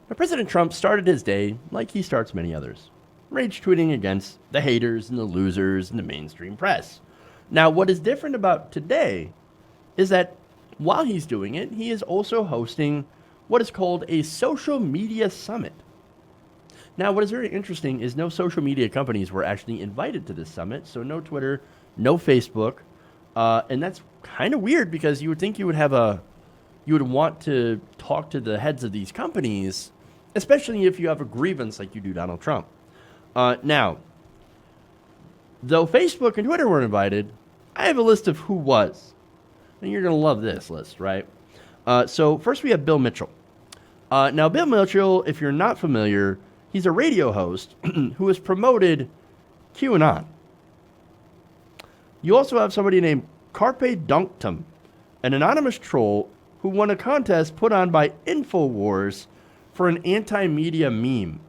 Now, President Trump started his day like he starts many others, rage tweeting against the haters and the losers and the mainstream press. Now, what is different about today is that while he's doing it, he is also hosting what is called a social media summit. Now, what is very interesting is no social media companies were actually invited to this summit, so no Twitter, no Facebook, and that's kind of weird because you would think you would want to talk to the heads of these companies, especially if you have a grievance like you do Donald Trump. Now, though Facebook and Twitter weren't invited, I have a list of who was. And you're going to love this list, right? So first we have Bill Mitchell. Now, Bill Mitchell, if you're not familiar, he's a radio host who has promoted QAnon. You also have somebody named Carpe Dunctum, an anonymous troll who won a contest put on by InfoWars for an anti-media meme.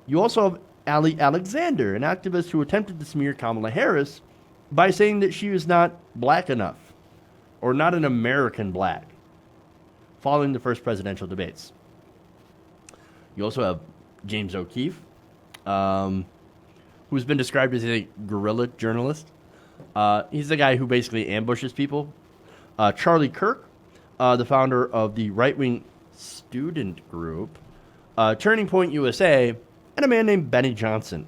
You also have Ali Alexander, an activist who attempted to smear Kamala Harris by saying that she was not black enough or not an American black following the first presidential debates. You also have James O'Keefe, who's been described as a guerrilla journalist. He's the guy who basically ambushes people. Charlie Kirk, the founder of the right-wing student group, Turning Point USA, and a man named Benny Johnson.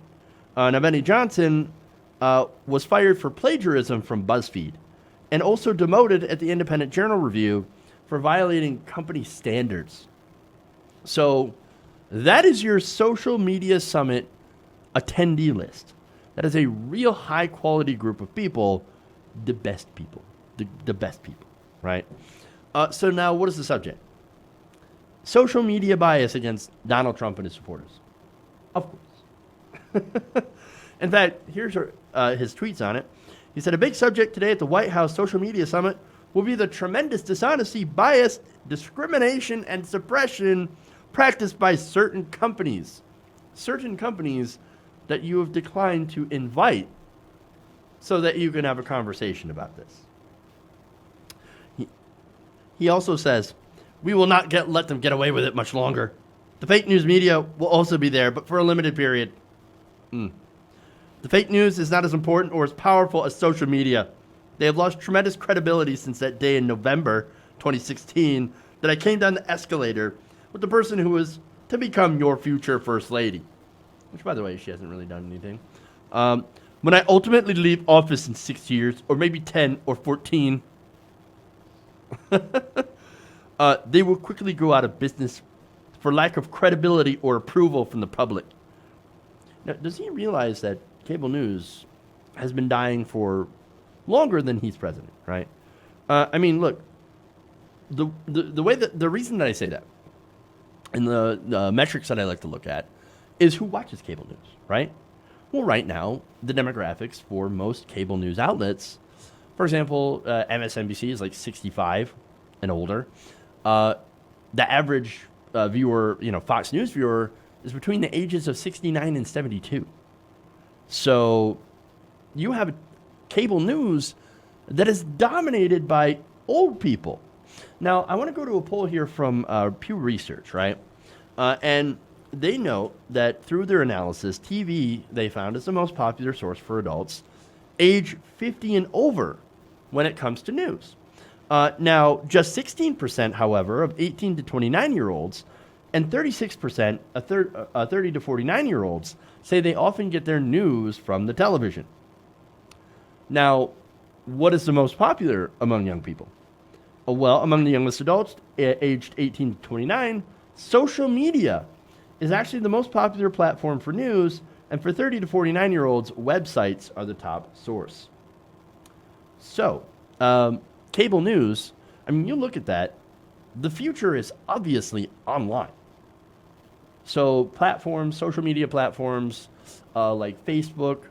Now, Benny Johnson was fired for plagiarism from BuzzFeed and also demoted at the Independent Journal Review for violating company standards. So that is your social media summit attendee list. That is a real high-quality group of people, the best people, the best people, right? So now what is the subject? Social media bias against Donald Trump and his supporters. Of course. In fact, here's his tweets on it. He said, a big subject today at the White House Social Media Summit will be the tremendous dishonesty, bias, discrimination, and suppression practiced by certain companies. Certain companies that you have declined to invite so that you can have a conversation about this. He also says, we will not let them get away with it much longer. The fake news media will also be there, but for a limited period. The fake news is not as important or as powerful as social media. They have lost tremendous credibility since that day in November 2016 that I came down the escalator with the person who was to become your future first lady. Which, by the way, she hasn't really done anything. When I ultimately leave office in 6 years, or maybe 10 or 14, they will quickly go out of business for lack of credibility or approval from the public. Now, does he realize that cable news has been dying for longer than he's president, right? I mean, look, the way that the reason that I say that, and the metrics that I like to look at, is who watches cable news, right? Well, right now, the demographics for most cable news outlets, for example, MSNBC is like 65 and older. The average viewer, Fox News viewer, is between the ages of 69 and 72. So you have cable news that is dominated by old people. Now, I want to go to a poll here from Pew Research, right? And they note that through their analysis, TV, they found, is the most popular source for adults age 50 and over when it comes to news. Now, just 16%, however, of 18 to 29-year-olds and 36% of 30 to 49-year-olds say they often get their news from the television. Now, what is the most popular among young people? Well, among the youngest adults, aged 18 to 29, social media is actually the most popular platform for news, and for 30 to 49-year-olds, websites are the top source. So, cable news, I mean, you look at that, the future is obviously online. So platforms, social media platforms like Facebook,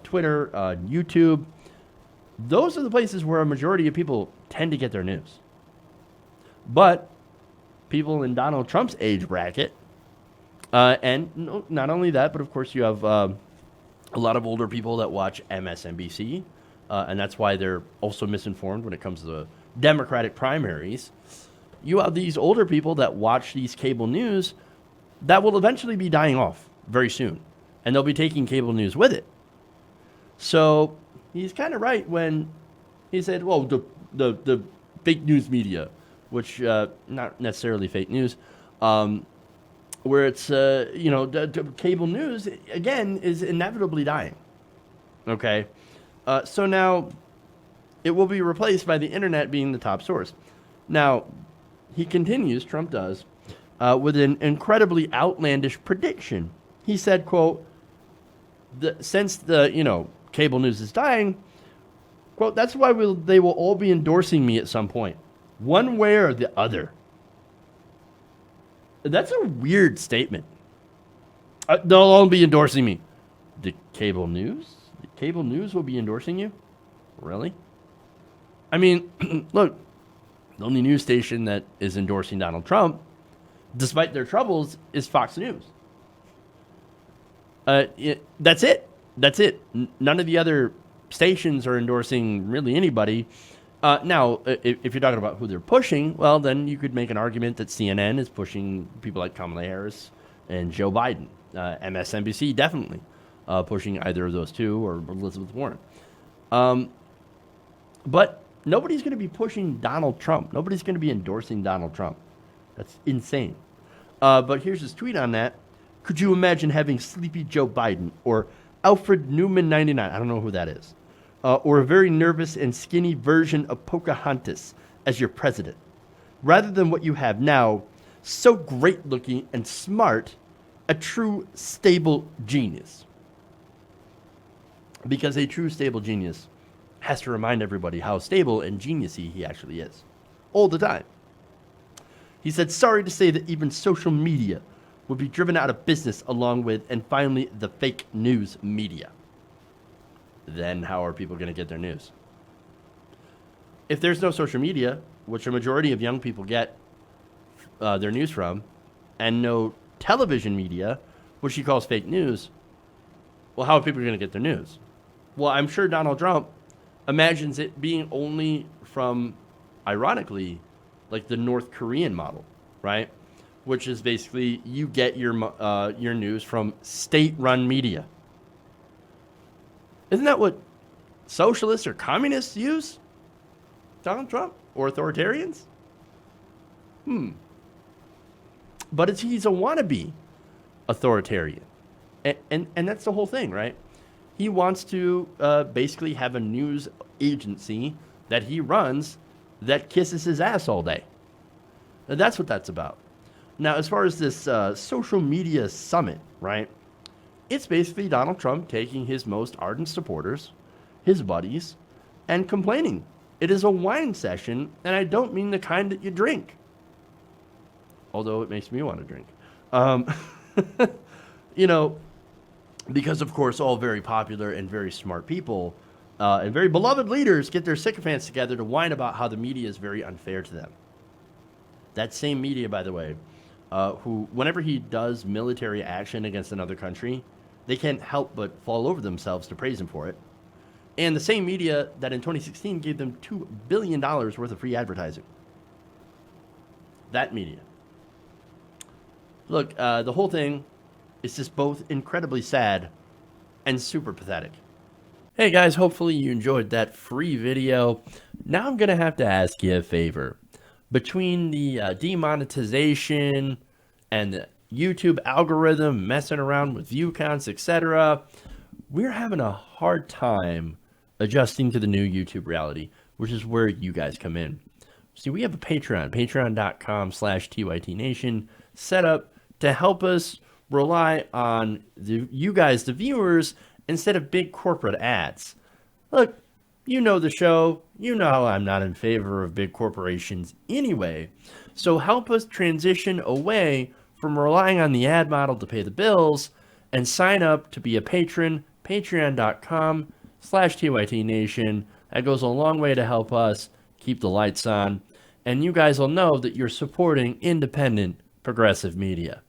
Twitter, YouTube, those are the places where a majority of people tend to get their news. But people in Donald Trump's age bracket, and not only that, but of course you have a lot of older people that watch MSNBC, and that's why they're also misinformed when it comes to the Democratic primaries. you have these older people that watch these cable news that will eventually be dying off very soon, and they'll be taking cable news with it. So he's kind of right when he said, well, the fake news media, which not necessarily fake news, where it's, the cable news, again, is inevitably dying. Okay? So now it will be replaced by the internet being the top source. Now, he continues, Trump does, with an incredibly outlandish prediction. He said, quote, since the cable news is dying, quote, that's why they will all be endorsing me at some point, one way or the other. That's a weird statement. They'll all be endorsing me. The cable news? The cable news will be endorsing you? Really? I mean, look, the only news station that is endorsing Donald Trump, despite their troubles, is Fox News. That's it. That's it. None of the other stations are endorsing really anybody. Now, if you're talking about who they're pushing, well, then you could make an argument that CNN is pushing people like Kamala Harris and Joe Biden. MSNBC definitely pushing either of those two or Elizabeth Warren. But nobody's going to be pushing Donald Trump. Nobody's going to be endorsing Donald Trump. That's insane. But here's his tweet on that. Could you imagine having Sleepy Joe Biden or Alfred Newman 99? I don't know who that is. Or a very nervous and skinny version of Pocahontas as your president, rather than what you have now, so great looking and smart, a true stable genius. Because a true stable genius has to remind everybody how stable and geniusy he actually is, all the time. He said, sorry to say that even social media will be driven out of business along with, and finally, the fake news media. Then how are people going to get their news? If there's no social media, which a majority of young people get their news from, and no television media, which he calls fake news, well, how are people going to get their news? Well, I'm sure Donald Trump imagines it being only from, ironically, like the North Korean model, right? Which is basically you get your news from state-run media. Isn't that what socialists or communists use? Donald Trump? Or authoritarians? But he's a wannabe authoritarian. And that's the whole thing, right? He wants to basically have a news agency that he runs that kisses his ass all day. And that's what that's about. Now, as far as this social media summit, right? It's basically Donald Trump taking his most ardent supporters, his buddies, and complaining. It is a wine session, and I don't mean the kind that you drink. Although it makes me want to drink. Because, of course, all very popular and very smart people and very beloved leaders get their sycophants together to whine about how the media is very unfair to them. That same media, by the way, who, whenever he does military action against another country, they can't help but fall over themselves to praise him for it. And the same media that in 2016 gave them $2 billion worth of free advertising. That media. Look, the whole thing is just both incredibly sad and super pathetic. Hey guys, hopefully you enjoyed that free video. Now I'm going to have to ask you a favor. Between the demonetization and the YouTube algorithm messing around with view counts, etc., we're having a hard time adjusting to the new YouTube reality, which is where you guys come in. See, we have a Patreon, patreon.com/TYTNation, set up to help us rely on you guys, the viewers, instead of big corporate ads. Look, you know the show. You know how I'm not in favor of big corporations anyway. So help us transition away from relying on the ad model to pay the bills and sign up to be a patron, patreon.com/TYTNation. That goes a long way to help us keep the lights on. And you guys will know that you're supporting independent, progressive media.